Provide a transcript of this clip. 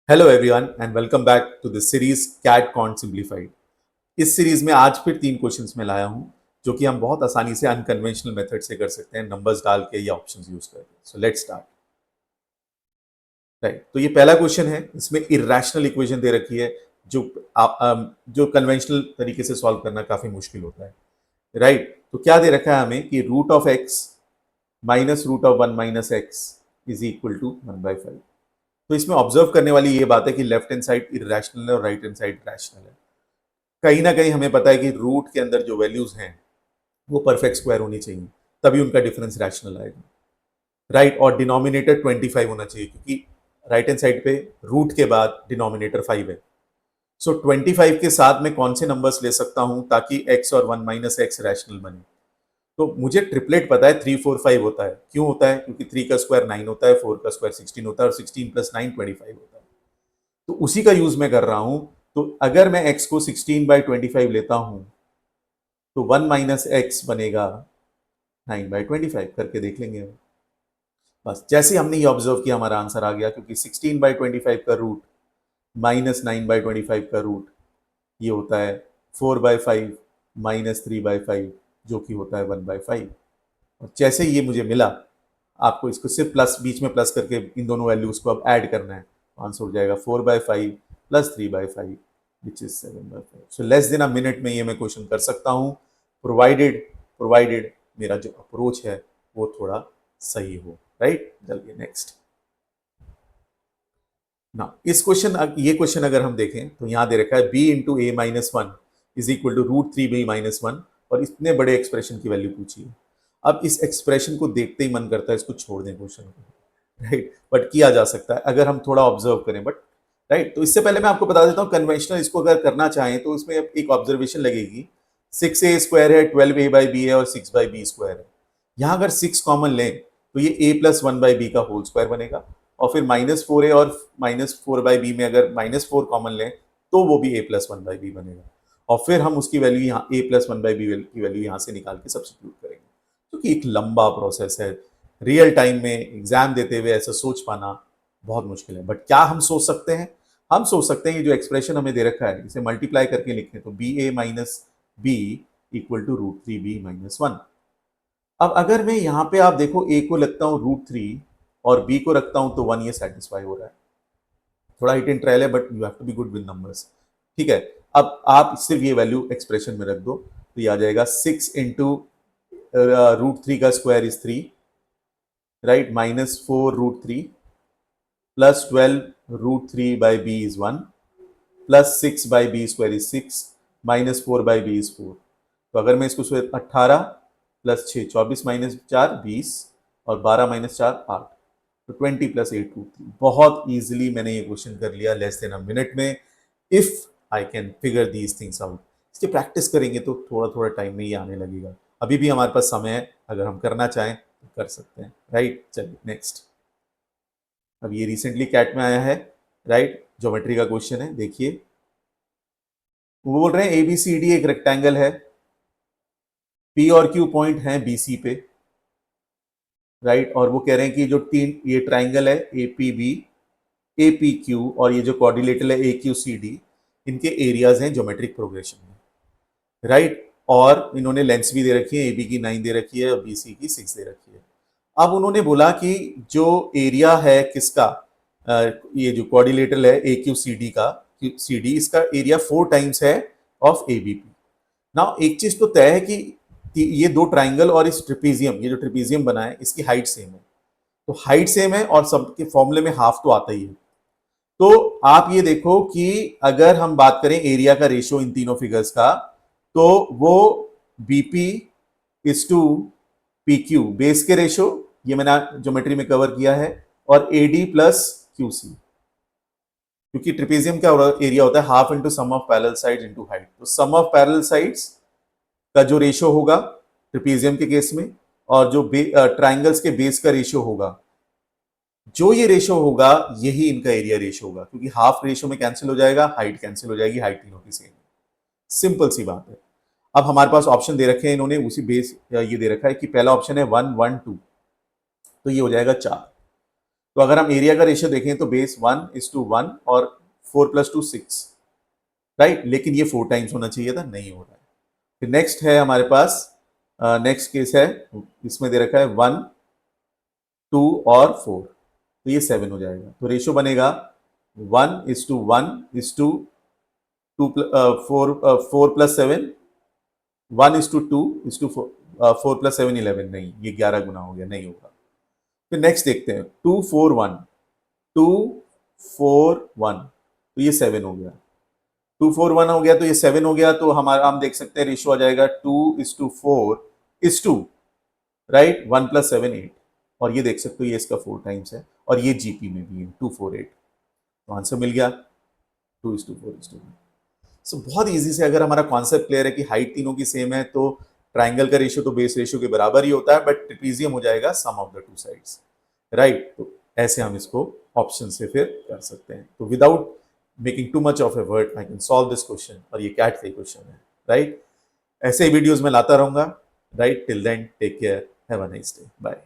Hello everyone and welcome back to the series CAT quant simplified. इस सीरीज में आज फिर 3 क्वेश्चंस में लाया हूं जो कि हम बहुत आसानी से अनकन्वेंशनल मेथड से कर सकते हैं, नंबर्स डाल के या ऑप्शंस यूज करके। So let's start. राइट, तो ये पहला क्वेश्चन है, इसमें इरेशनल इक्वेशन दे रखी है जो जो कन्वेंशनल तरीके से सॉल्व करना काफी मुश्किल होता है। राइट, तो क्या दे रखा है हमें कि root of x minus root of 1 - x is equal to 1/5। तो इसमें ऑब्जर्व करने वाली ये बात है कि लेफ्ट हैंड साइड इरेशनल है और राइट हैंड साइड रैशनल है। कहीं ना कहीं हमें पता है कि रूट के अंदर जो वैल्यूज हैं वो परफेक्ट स्क्वायर होनी चाहिए, तभी उनका डिफरेंस रैशनल आएगा। राइट, और डिनोमिनेटर 25 होना चाहिए क्योंकि राइट हैंड साइड पे रूट के बाद डिनोमिनेटर 5 है। सो 25 के साथ में कौन से नंबर्स ले सकता हूं ताकि x और 1 - x रैशनल बने। तो मुझे ट्रिपलेट पता है 3 4 5 होता है। क्यों होता है? क्योंकि 3 का स्क्वायर 9 होता है, 4 का स्क्वायर 16 होता है और 16 + 9 25 होता है। तो उसी का यूज मैं कर रहा हूं। तो अगर मैं x को 16/25 लेता हूं तो 1 - x बनेगा 9/25। करके देख लेंगे हम। बस जैसे हमने ये ऑब्जर्व किया हमारा आंसर आ गया, क्योंकि 16/25 का रूट -9/25 का रूट ये होता है 4/5 -3/5 जो कि होता है 1/5। और जैसे ये मुझे मिला, आपको इसको सिर्फ प्लस बीच में प्लस करके इन दोनों वैल्यूज को अब ऐड करना है। आंसर हो जाएगा 4/5 + 3/5 which is 7/5। So less than a minute में ये मैं क्वेश्चन कर सकता हूँ, प्रोवाइडेड प्रोवाइडेड मेरा जो अप्रोच है वो थोड़ा सही हो। राइट, चलिए नेक्स्ट ना। ये क्वेश्चन अगर हम देखें तो यहां दे रखा है b × a - 1 is equal to √3b - 1 और इतने बड़े एक्सप्रेशन की वैल्यू पूछी है। अब इस एक्सप्रेशन को देखते ही मन करता है इसको छोड़ दें क्वेश्चन को। राइट, बट किया जा सकता है अगर हम थोड़ा ऑब्जर्व करें। बट राइट, तो इससे पहले मैं आपको बता देता हूँ कन्वेंशनल इसको अगर करना चाहें तो इसमें एक ऑब्जर्वेशन लगेगी। 6a² है, 12a/b है और 6/b² है। यहाँ अगर 6 कॉमन लें तो ये a+1/b का होल स्क्वायर बनेगा। और फिर -4a और -4/b में अगर -4 कॉमन लें तो वो भी a+1/b बनेगा। और फिर हम उसकी वैल्यू यहाँ a+1/b की वैल्यू यहाँ से निकाल के सब्स्टिट्यूट करेंगे, क्योंकि एक लंबा प्रोसेस है। रियल टाइम में एग्जाम देते हुए ऐसा सोच पाना बहुत मुश्किल है। बट क्या हम सोच सकते हैं? हम सोच सकते हैं, ये जो एक्सप्रेशन हमें दे रखा है इसे मल्टीप्लाई करके लिखें तो ba - b equal to √3b - 1। अब अगर मैं यहाँ पे आप देखो a को लगता हूँ √3 और b को रखता हूँ तो 1, ये सेटिस्फाई हो रहा है। थोड़ा हिट एंड ट्रायल है but you have to be good with numbers. ठीक है, अब आप सिर्फ ये वैल्यू एक्सप्रेशन में रख दो तो ये आ जाएगा 6 इंटू √3 का square is 3, right, -4 √3 plus 12 √3/b is 1 plus 6/b² is 6 -4/b is 4। तो अगर मैं इसको 18 प्लस 6 24 -4 20 और 12 - 4 8, तो 20 + 8 2 3। बहुत इजीली मैंने ये क्वेश्चन कर लिया लेस देन अ मिनट में। If I can figure these things out. इसकी प्रैक्टिस करेंगे तो थोड़ा थोड़ा टाइम में ही आने लगेगा। अभी भी हमारे पास समय है, अगर हम करना चाहें तो कर सकते हैं। राइट, चलिए नेक्स्ट। अब ये रिसेंटली कैट में आया है। राइट, ज्योमेट्री का क्वेश्चन है, देखिए। वो बोल रहे हैं ABCD एक रेक्टेंगल है, P और Q पॉइंट है BC पे। राइट, और वो कह रहे हैं कि जो तीन ये ट्राइंगल है APB APQ और ये जो कोऑर्डिनेटर है AQCD, इनके एरियाज हैं ज्योमेट्रिक प्रोग्रेशन में। राइट, और इन्होंने लेंथ्स भी दे रखी है, AB की 9 दे रखी है और BC की 6 दे रखी है। अब उन्होंने बोला कि जो एरिया है किसका, ये जो कोऑर्डिनेटर है AQCD का, CD इसका एरिया 4 टाइम्स है ऑफ ABP। नाउ एक चीज तो तय है कि ये दो ट्राइंगल और इस ट्रिपीजियम, ये जो ट्रिपीजियम बना है इसकी हाइट सेम है। तो हाइट सेम है और सबके फॉर्मूले में हाफ तो आता ही है। तो आप ये देखो कि अगर हम बात करें एरिया का रेशियो इन तीनों फिगर्स का, तो वो BP is to PQ base के रेशियो, ये मैंने ज्योमेट्री में कवर किया है, और AD प्लस QC। क्योंकि ट्रिपीजियम का एरिया होता है half into sum of parallel sides into height. तो सम ऑफ पैरेलल साइड्स का जो रेशियो होगा ट्रिपीजियम के केस में, और जो ट्राइंगल्स के बेस का रेशियो होगा, जो ये रेशियो होगा यही इनका एरिया रेशियो होगा। क्योंकि हाफ रेशियो में कैंसिल हो जाएगा, हाइट कैंसिल हो जाएगी, हाइट तीनों की सेम। सिंपल सी बात है। अब हमारे पास ऑप्शन दे रखे हैं इन्होंने, उसी बेस ये दे रखा है कि पहला ऑप्शन है 1 1 2, तो ये हो जाएगा 4। तो अगर हम एरिया का रेशियो देखें तो बेस 1:1 और 4+2 6, राइट, लेकिन ये 4 टाइम्स होना चाहिए था, नहीं हो रहा है। फिर नेक्स्ट है हमारे पास, नेक्स्ट केस है, इसमें दे रखा है 1, 2 और 4, तो ये 7 हो जाएगा। तो रेशियो बनेगा 1:1:2, 4+7, 1:2:4, 4+7 11, नहीं, ये 11 गुना हो गया, नहीं होगा। फिर नेक्स्ट देखते हैं 2:4:1, 2:4:1, तो ये 7 हो गया। 2:4:1 हो गया तो ये 7 हो गया, तो हमारा हम देख सकते हैं रेशियो आ जाएगा 2:4:2, राइट, 1+7 8, और ये देख सकते हो ये इसका 4 टाइम्स है, और ये जीपी में भी है 248, तो आंसर मिल गया 2:4:1। सो बहुत इजी से, अगर हमारा कॉन्सेप्ट क्लियर है कि हाइट तीनों की सेम है तो ट्राइंगल का रेशियो तो बेस रेशियो के बराबर ही होता है, बट ट्रेपेजियम हो जाएगा sum of the two sides, right. तो ऐसे हम इसको ऑप्शन से फिर कर सकते हैं। तो without making too much of effort I can solve this question, और ये कैट का क्वेश्चन है, राइट। ऐसे ही वीडियोस में लाता रहूंगा, right. Till then take care, have a nice day, bye.